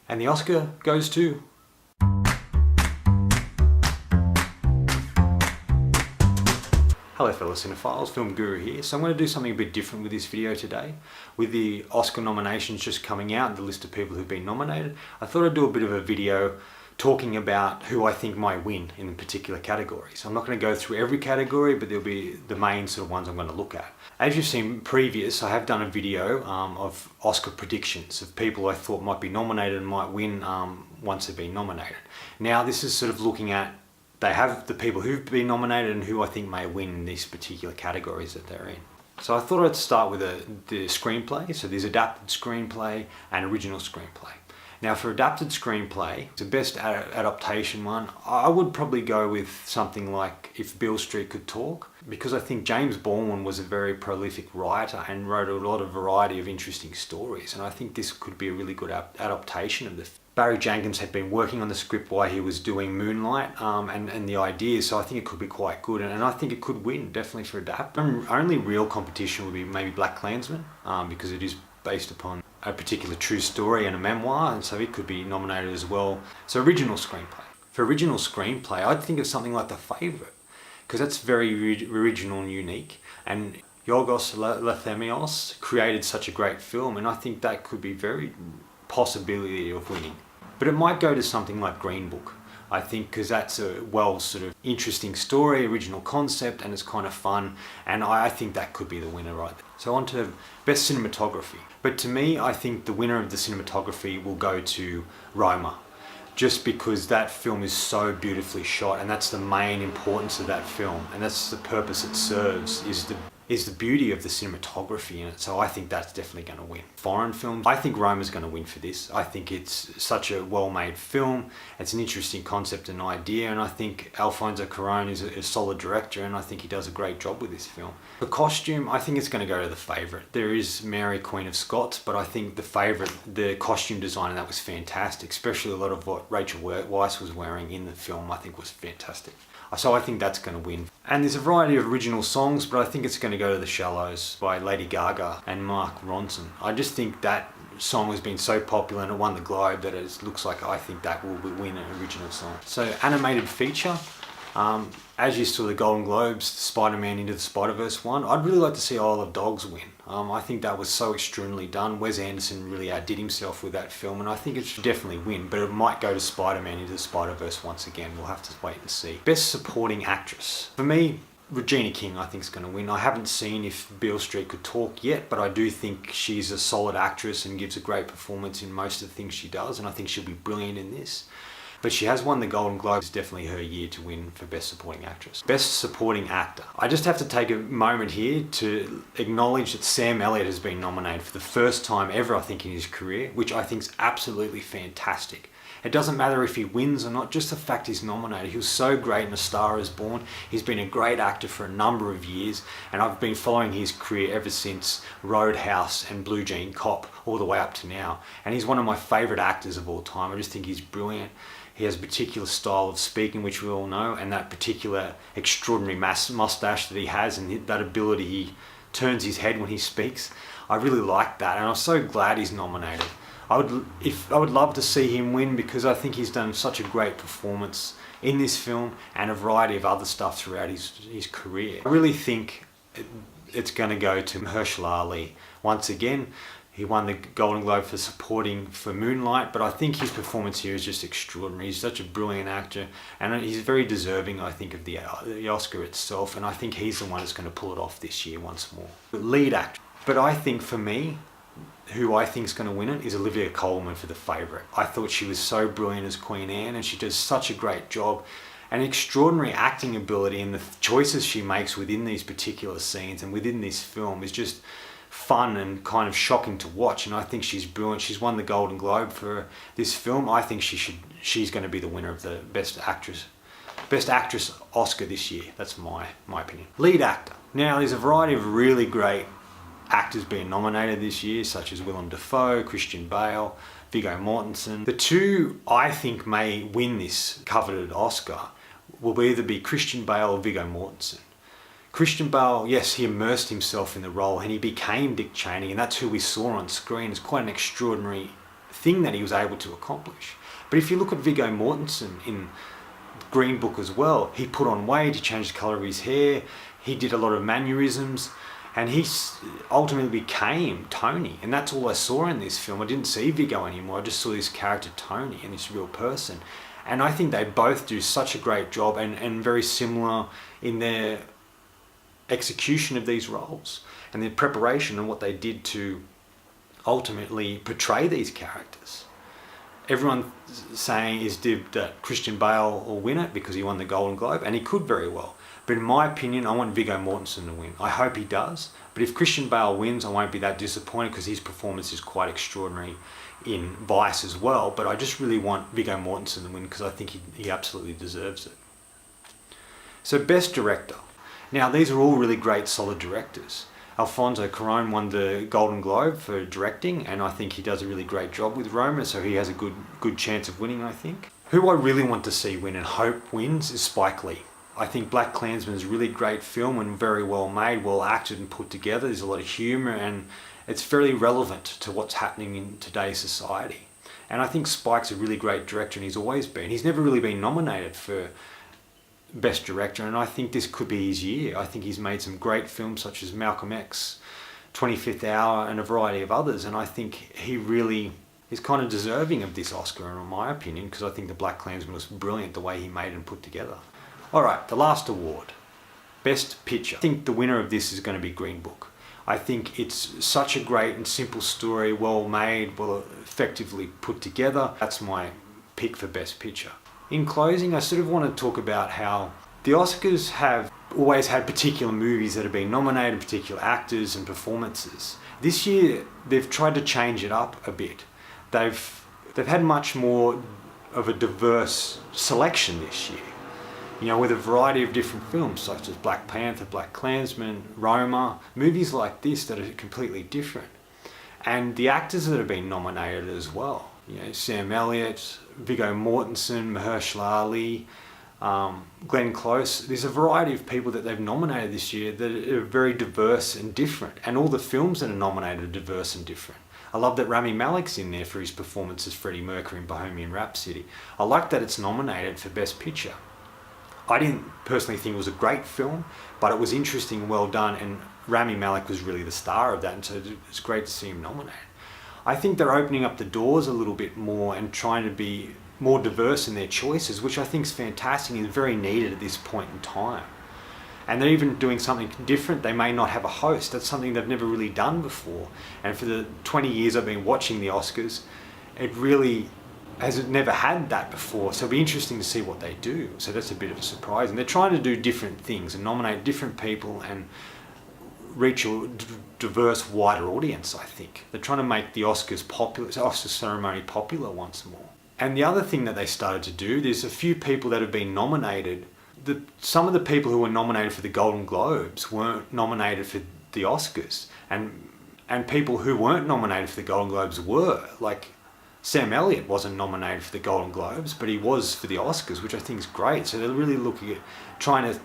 And the Oscar goes to... Hello fellow cinephiles, Film Guru here. So I'm going to do something a bit different with this video today. With the Oscar nominations just coming out, the list of people who've been nominated, I thought I'd do a bit of a video talking about who I think might win in particular categories. I'm not going to go through every category, but there'll be the main sort of ones I'm going to look at. As you've seen previous, I have done a video of Oscar predictions of people I thought might be nominated and might win once they've been nominated. Now this is sort of looking at, they have the people who've been nominated and who I think may win in these particular categories that they're in. So I thought I'd start with the screenplay. So there's adapted screenplay and original screenplay. Now for adapted screenplay, the best adaptation one, I would probably go with something like If Beale Street Could Talk, because I think James Baldwin was a very prolific writer and wrote a lot of variety of interesting stories, and I think this could be a really good adaptation of the film. Barry Jenkins had been working on the script while he was doing Moonlight and the ideas, so I think it could be quite good, and I think it could win, definitely for adapt. Only real competition would be maybe Black Klansman, because it is based upon a particular true story and a memoir, and so it could be nominated as well. So original screenplay. For original screenplay, I'd think of something like The Favourite, because that's very original and unique, and Yorgos Lanthimos created such a great film, and I think that could be very possibility of winning. But it might go to something like Green Book, I think, because that's a sort of interesting story, original concept, and it's kind of fun, and I think that could be the winner right there. So on to best cinematography. But to me, I think the winner of the cinematography will go to Roma, just because that film is so beautifully shot, and that's the main importance of that film, and that's the purpose it serves, is the beauty of the cinematography in it. So I think that's definitely going to win. Foreign films, I think Roma's going to win for this. I think it's such a well-made film. It's an interesting concept and idea, and I think Alfonso Cuarón is a solid director, and I think he does a great job with this film. The costume, I think it's going to go to The Favourite. There is Mary, Queen of Scots, but I think The Favourite, the costume design in that was fantastic, especially a lot of what Rachel Weisz was wearing in the film, I think was fantastic. So I think that's going to win. And there's a variety of original songs, but I think it's going to go to The Shallows by Lady Gaga and Mark Ronson. I just think that song has been so popular and it won the Globe that it looks like I think that will win an original song. So animated feature, as you saw the Golden Globes, Spider-Man Into the Spider-Verse one, I'd really like to see Isle of Dogs win. I think that was so extraordinarily done. Wes Anderson really outdid himself with that film, and I think it should definitely win, but it might go to Spider-Man Into the Spider-Verse once again. We'll have to wait and see. Best Supporting Actress. For me, Regina King I think is going to win. I haven't seen If Beale Street Could Talk yet, but I do think she's a solid actress and gives a great performance in most of the things she does, and I think she'll be brilliant in this. But she has won the Golden Globe. It's definitely her year to win for Best Supporting Actress. Best Supporting Actor. I just have to take a moment here to acknowledge that Sam Elliott has been nominated for the first time ever, I think, in his career, which I think is absolutely fantastic. It doesn't matter if he wins or not, just the fact he's nominated. He was so great in A Star Is Born. He's been a great actor for a number of years, and I've been following his career ever since Roadhouse and Blue Jean Cop all the way up to now. And he's one of my favourite actors of all time. I just think he's brilliant. He has a particular style of speaking, which we all know, and that particular extraordinary mustache that he has, and that ability he turns his head when he speaks. I really like that, and I'm so glad he's nominated. I would love to see him win, because I think he's done such a great performance in this film and a variety of other stuff throughout his career. I really think it's going to go to Mahershala Ali once again. He won the Golden Globe for supporting for Moonlight, but I think his performance here is just extraordinary. He's such a brilliant actor, and he's very deserving, I think, of the Oscar itself, and I think he's the one that's going to pull it off this year once more. Lead actor. But I think for me, who I think is going to win it is Olivia Colman for The Favourite. I thought she was so brilliant as Queen Anne, and she does such a great job. An extraordinary acting ability, and the choices she makes within these particular scenes and within this film is just fun and kind of shocking to watch, and I think she's brilliant. She's won the Golden Globe for this film. I think she's going to be the winner of the Best Actress Oscar this year. That's my opinion. Lead actor. Now there's a variety of really great actors being nominated this year, such as Willem Dafoe, Christian Bale, Viggo Mortensen. The two I think may win this coveted Oscar will either be Christian Bale or Viggo Mortensen. Christian Bale, yes, he immersed himself in the role and he became Dick Cheney, and that's who we saw on screen. It's quite an extraordinary thing that he was able to accomplish. But if you look at Viggo Mortensen in Green Book as well, he put on weight, he changed the colour of his hair, he did a lot of mannerisms, and he ultimately became Tony. And that's all I saw in this film. I didn't see Viggo anymore, I just saw this character Tony and this real person. And I think they both do such a great job and very similar in their execution of these roles and their preparation and what they did to ultimately portray these characters. Everyone saying is that Christian Bale will win it because he won the Golden Globe, and he could very well. But in my opinion, I want Viggo Mortensen to win. I hope he does. But if Christian Bale wins, I won't be that disappointed because his performance is quite extraordinary in Vice as well. But I just really want Viggo Mortensen to win because I think he absolutely deserves it. So Best Director. Now these are all really great, solid directors. Alfonso Cuarón won the Golden Globe for directing, and I think he does a really great job with Roma, so he has a good chance of winning, I think. Who I really want to see win and hope wins is Spike Lee. I think BlacKkKlansman is a really great film and very well made, well acted and put together. There's a lot of humour and it's fairly relevant to what's happening in today's society. And I think Spike's a really great director, and he's always been. He's never really been nominated for Best Director, and I think this could be his year. I think he's made some great films such as Malcolm X, 25th Hour, and a variety of others, and I think he really is kind of deserving of this Oscar, in my opinion, because I think the BlacKkKlansman was brilliant the way he made and put together. Alright, the last award, Best Picture. I think the winner of this is going to be Green Book. I think it's such a great and simple story, well made, well effectively put together. That's my pick for Best Picture. In closing, I sort of want to talk about how the Oscars have always had particular movies that have been nominated, particular actors and performances. This year, they've tried to change it up a bit. They've had much more of a diverse selection this year. You know, with a variety of different films such as Black Panther, BlacKkKlansman, Roma, movies like this that are completely different. And the actors that have been nominated as well. You know, Sam Elliott, Viggo Mortensen, Mahershala Ali, Glenn Close. There's a variety of people that they've nominated this year that are very diverse and different. And all the films that are nominated are diverse and different. I love that Rami Malek's in there for his performance as Freddie Mercury in Bohemian Rhapsody. I like that it's nominated for Best Picture. I didn't personally think it was a great film, but it was interesting and well done, and Rami Malek was really the star of that, and so it's great to see him nominated. I think they're opening up the doors a little bit more and trying to be more diverse in their choices, which I think is fantastic and very needed at this point in time. And they're even doing something different. They may not have a host. That's something they've never really done before. And for the 20 years I've been watching the Oscars, it really has never had that before. So it'll be interesting to see what they do. So that's a bit of a surprise. And they're trying to do different things and nominate different people and reach a diverse, wider audience, I think. They're trying to make the Oscars popular, the Oscar ceremony popular once more. And the other thing that they started to do, there's a few people that have been nominated. Some of the people who were nominated for the Golden Globes weren't nominated for the Oscars. And people who weren't nominated for the Golden Globes were. Like Sam Elliott wasn't nominated for the Golden Globes, but he was for the Oscars, which I think is great. So they're really looking at trying to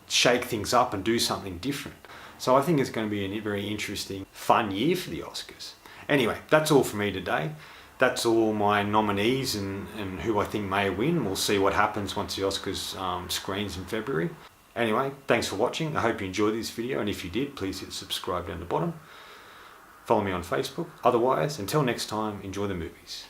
shake things up and do something different. So I think it's going to be a very interesting, fun year for the Oscars. Anyway, that's all for me today. That's all my nominees and who I think may win. We'll see what happens once the Oscars screens in February. Anyway, thanks for watching. I hope you enjoyed this video, and if you did, please hit subscribe down the bottom. Follow me on Facebook. Otherwise, until next time, enjoy the movies.